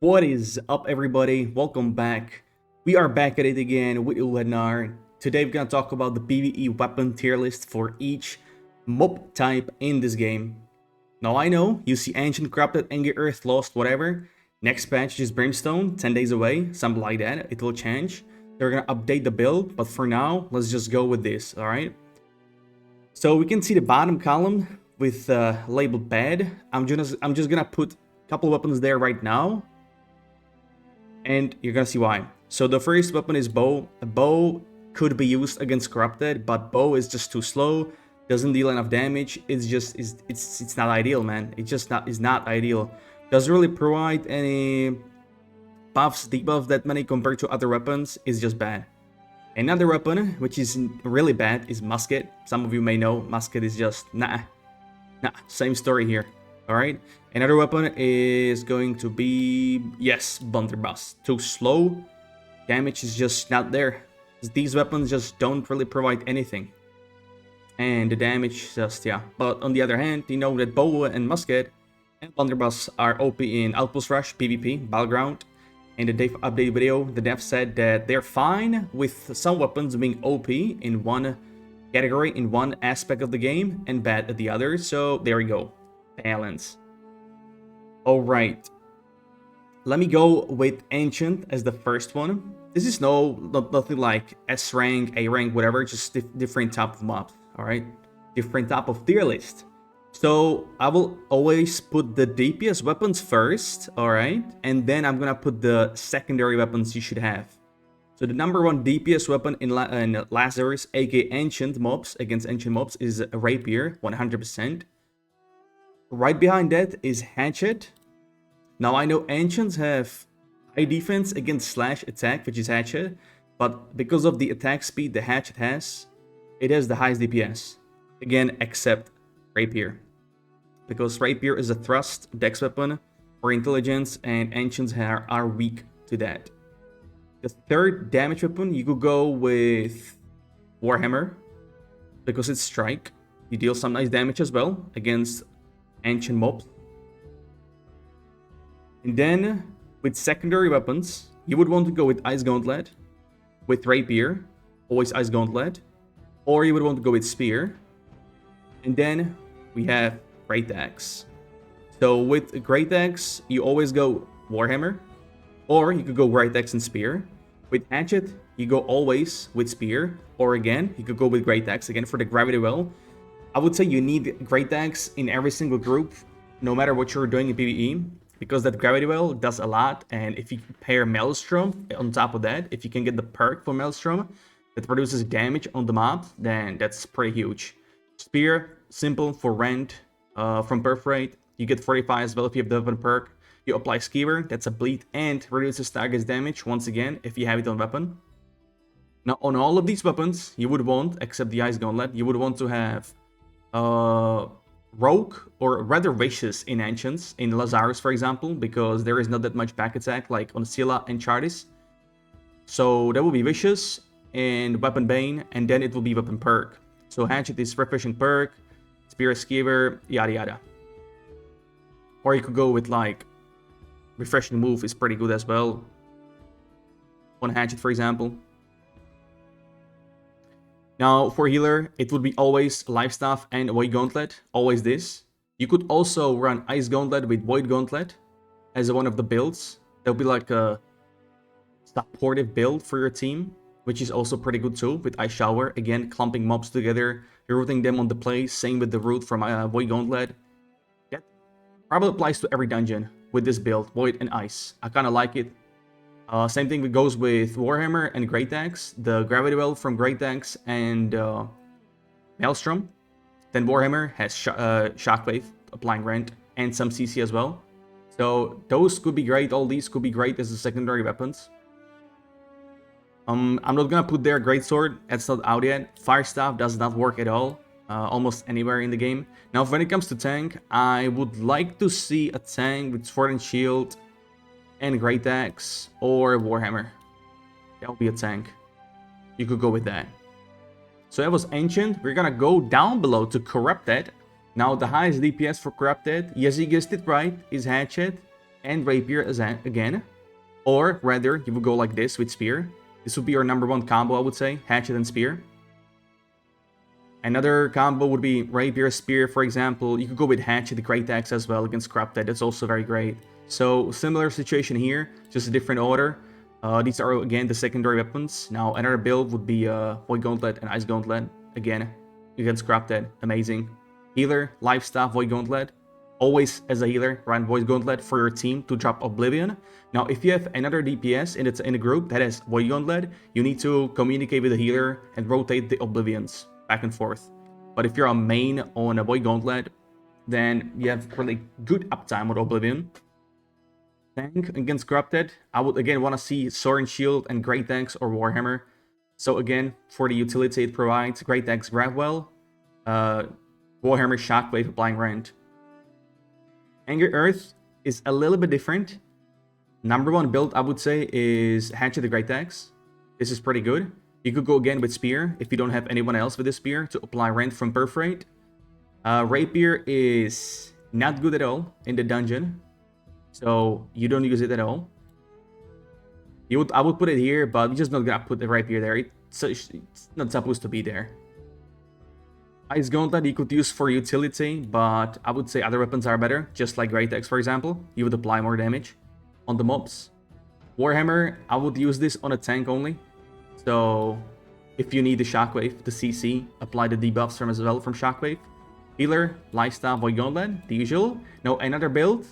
What is up, everybody? Welcome back. We are back at it again with Ulenar. Today we're gonna talk about the PvE weapon tier list for each mob type in this game. Now I know you see Ancient, Corrupted, Angry Earth, Lost, whatever. Next patch is Brimstone, 10 days away, something like that. It will change. They're gonna update the build, but for now, let's just go with this, alright? So we can see the bottom column with labeled bad. I'm just gonna put a couple weapons there right now, and you're gonna see why. So the first weapon is bow. A bow could be used against corrupted, but bow is just too slow, doesn't deal enough damage. It's not ideal, man. It's not ideal. Doesn't really provide any buffs, debuffs that many compared to other weapons. Is just bad. Another weapon which is really bad is musket. Some of you may know musket is just nah. Same story here. Alright, another weapon is going to be, yes, blunderbuss. Too slow, damage is just not there. These weapons just don't really provide anything. And the damage just, yeah. But on the other hand, you know that bow and musket and blunderbuss are OP in Outpost Rush, PvP, Battleground. In the dev update video, the dev said that they're fine with some weapons being OP in one category, in one aspect of the game, and bad at the other. So there we go. Balance. Alright, let me go with Ancient as the first one. This is nothing like S rank, A rank, whatever, just different type of mobs. Alright, different type of tier list. So I will always put the DPS weapons first, alright, and then I'm gonna put the secondary weapons you should have. So the number one DPS weapon in Lazarus, aka Ancient mobs, against Ancient mobs, is a Rapier, 100%. Right behind that is Hatchet. Now I know Ancients have high defense against slash attack, which is Hatchet, but because of the attack speed the Hatchet has, it has the highest DPS. Again, except Rapier. Because Rapier is a thrust dex weapon for intelligence, and Ancients are weak to that. The third damage weapon, you could go with Warhammer, because it's strike. You deal some nice damage as well against Ancient mobs. And then with secondary weapons, you would want to go with Ice Gauntlet, with Rapier, always Ice Gauntlet, or you would want to go with Spear. And then we have Great Axe. So with Great Axe, you always go Warhammer, or you could go Great Axe and Spear. With Hatchet, you go always with Spear, or again, you could go with Great Axe again for the Gravity Well. I would say you need Great Axe in every single group, no matter what you're doing in PvE, because that Gravity Well does a lot, and if you pair Maelstrom on top of that, if you can get the perk for Maelstrom that produces damage on the mob, then that's pretty huge. Spear, simple for rend, from Perforate, you get 45 as well if you have the weapon perk. You apply Skewer, that's a bleed, and reduces target's damage once again if you have it on weapon. Now on all of these weapons, you would want, except the Ice Gauntlet, you would want to have Rogue, or rather Vicious in Ancients, in Lazarus for example, because there is not that much back attack like on Scylla and Chartis. So that will be Vicious and Weapon Bane, and then it will be Weapon Perk. So Hatchet is Refreshing Perk, Spear Skewer, yada yada. Or you could go with like Refreshing Move is pretty good as well on Hatchet for example. Now, for healer, it would be always Life Staff and Void Gauntlet, always this. You could also run Ice Gauntlet with Void Gauntlet as one of the builds. That would be like a supportive build for your team, which is also pretty good too, with Ice Shower. Again, clumping mobs together, rooting them on the place, same with the root from Void Gauntlet. That probably applies to every dungeon with this build, Void and Ice. I kind of like it. Same thing goes with Warhammer and Great Axe, the Gravity Well from Great Axe and Maelstrom. Then Warhammer has Shockwave, applying rend, and some CC as well. So those could be great, all these could be great as the secondary weapons. I'm not gonna put there Greatsword, that's not out yet. Fire Staff does not work at all, almost anywhere in the game. Now when it comes to tank, I would like to see a tank with Sword and Shield, and Great Axe, or Warhammer. That would be a tank. You could go with that. So that was Ancient. We're gonna go down below to Corrupted. Now the highest DPS for Corrupted, yes, you guessed it right, is Hatchet. and rapier again. Or rather, you would go like this with spear. This would be your number one combo, I would say. Hatchet and spear. Another combo would be rapier, spear, for example. You could go with hatchet, great axe as well against corrupted. That's also very great. So similar situation here, just a different order. These are again the secondary weapons. Now another build would be Void Gauntlet and Ice Gauntlet. Again, against corrupted. Amazing. Healer, Life Staff, Void Gauntlet. Always as a healer, run Void Gauntlet for your team to drop Oblivion. Now, if you have another DPS in a group that has Void Gauntlet, you need to communicate with the healer and rotate the Oblivions back and forth. But if you're a main on a Void Gauntlet, then you have really good uptime with Oblivion. Tank against Corrupted, I would again want to see Sword and Shield and Great Axe or Warhammer. So again, for the utility it provides, Great Axe Grabwell, Warhammer Shockwave Applying Rend. Angry Earth is a little bit different. Number one build, I would say, is Hatchet the Great Axe. This is pretty good. You could go again with Spear if you don't have anyone else with a Spear to apply Rend from Perforate. Rapier is not good at all in the dungeon, so you don't use it at all. I would put it here, but you're just not gonna put the Rapier there. It's not supposed to be there. Ice Gauntlet you could use for utility, but I would say other weapons are better, just like Great Axe, for example. You would apply more damage on the mobs. Warhammer, I would use this on a tank only. So if you need the Shockwave, the CC, apply the debuffs from as well from Shockwave. Healer, Lifestyle, Void Gauntlet, the usual. Now another build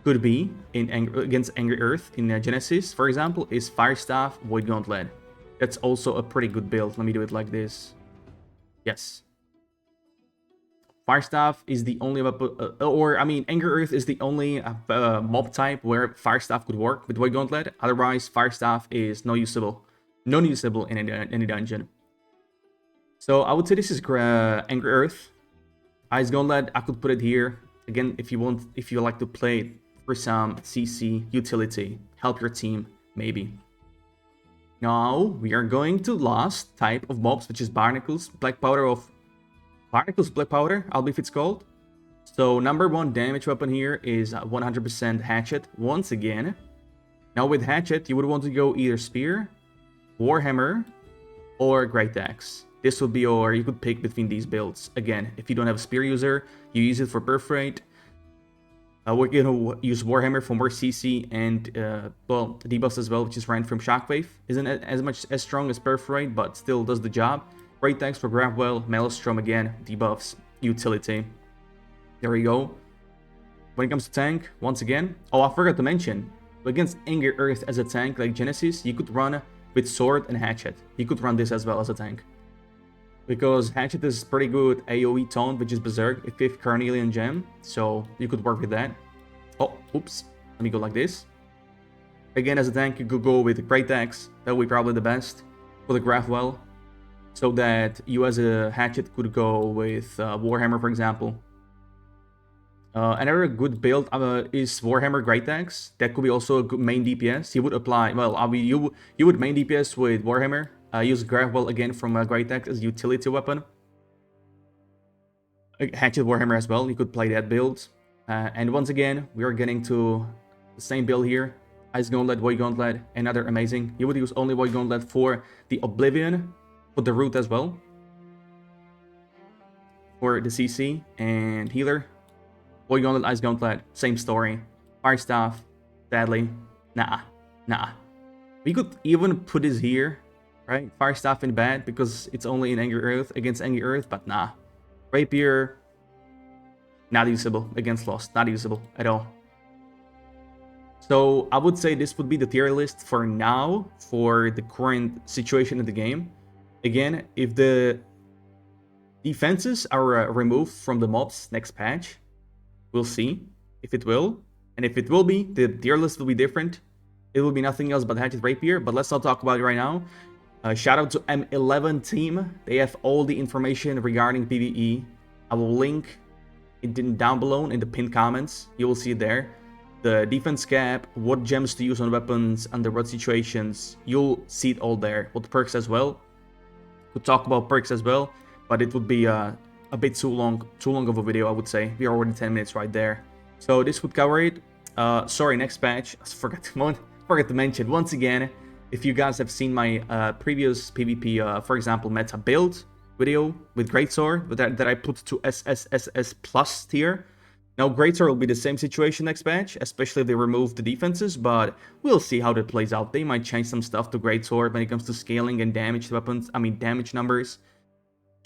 could be against Angry Earth in Genesis, for example, is Firestaff, Void Gauntlet. That's also a pretty good build. Let me do it like this. Yes. Firestaff is the only weapon, Angry Earth is the only mob type where Firestaff could work with Void Gauntlet. Otherwise, Firestaff is non-usable in any dungeon. So I would say this is Angry Earth. Ice Gauntlet, I could put it here. Again, if you like to play it for some CC utility, help your team, maybe. Now, we are going to last type of mobs, which is Barnacles, Black Powder, I believe it's called. So, number one damage weapon here is 100% Hatchet, once again. Now, with Hatchet, you would want to go either Spear, Warhammer, or Great Axe. This would be you could pick between these builds. Again, if you don't have a Spear user, you use it for Perforate. We're going to use Warhammer for more CC and, debuffs as well, which is Rend from Shockwave. Isn't as strong as Perforate, but still does the job. Great Axe for Grabwell, Maelstrom again, debuffs, utility. There we go. When it comes to tank, once again, I forgot to mention, against Angry Earth as a tank like Genesis, you could run with Sword and Hatchet. You could run this as well as a tank. Because Hatchet is pretty good AoE taunt, which is Berserk, a 5th Carnelian gem, so you could work with that. Oh, oops. Let me go like this. Again, as a tank, you could go with Great Axe. That would be probably the best for the Grafwell. So that you as a Hatchet could go with Warhammer, for example. Another good build is Warhammer Great Axe. That could be also a good main DPS. You would apply, you would main DPS with Warhammer. Use Grabwell again from Great Axe as a utility weapon. Hatchet Warhammer as well, you could play that build. And once again, we are getting to the same build here. Ice Gauntlet, Void Gauntlet, another amazing. You would use only Void Gauntlet for the Oblivion, for the Root as well. For the CC and Healer. Void Gauntlet, Ice Gauntlet, same story. Firestaff, sadly, nah. We could even put this here. Right, Firestaff in bad because it's only in Angry Earth against Angry Earth, but nah. Rapier, not usable against Lost, not usable at all. So I would say this would be the tier list for now for the current situation in the game. Again, if the defenses are removed from the mobs next patch, we'll see if it will, and if it will be, the tier list will be different. It will be nothing else but Hatchet Rapier, but let's not talk about it right now. Shout out to M11 team. They have all the information regarding PvE. I will link it down below in the pinned comments. You will see it there. The defense cap, what gems to use on weapons, under what situations. You'll see it all there. What perks as well. Could talk about perks as well, but it would be a bit too long of a video, I would say. We are already 10 minutes right there. So this would cover it. sorry, next patch, forgot to mention once again, if you guys have seen my previous PvP, for example, meta build video with Greatsword that I put to SSSS plus tier. Now, Greatsword will be the same situation next patch, especially if they remove the defenses, but we'll see how that plays out. They might change some stuff to Greatsword when it comes to scaling and damage weapons, damage numbers.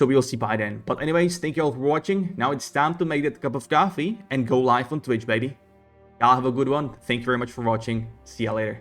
So we'll see by then. But anyways, thank you all for watching. Now it's time to make that cup of coffee and go live on Twitch, baby. Y'all have a good one. Thank you very much for watching. See ya later.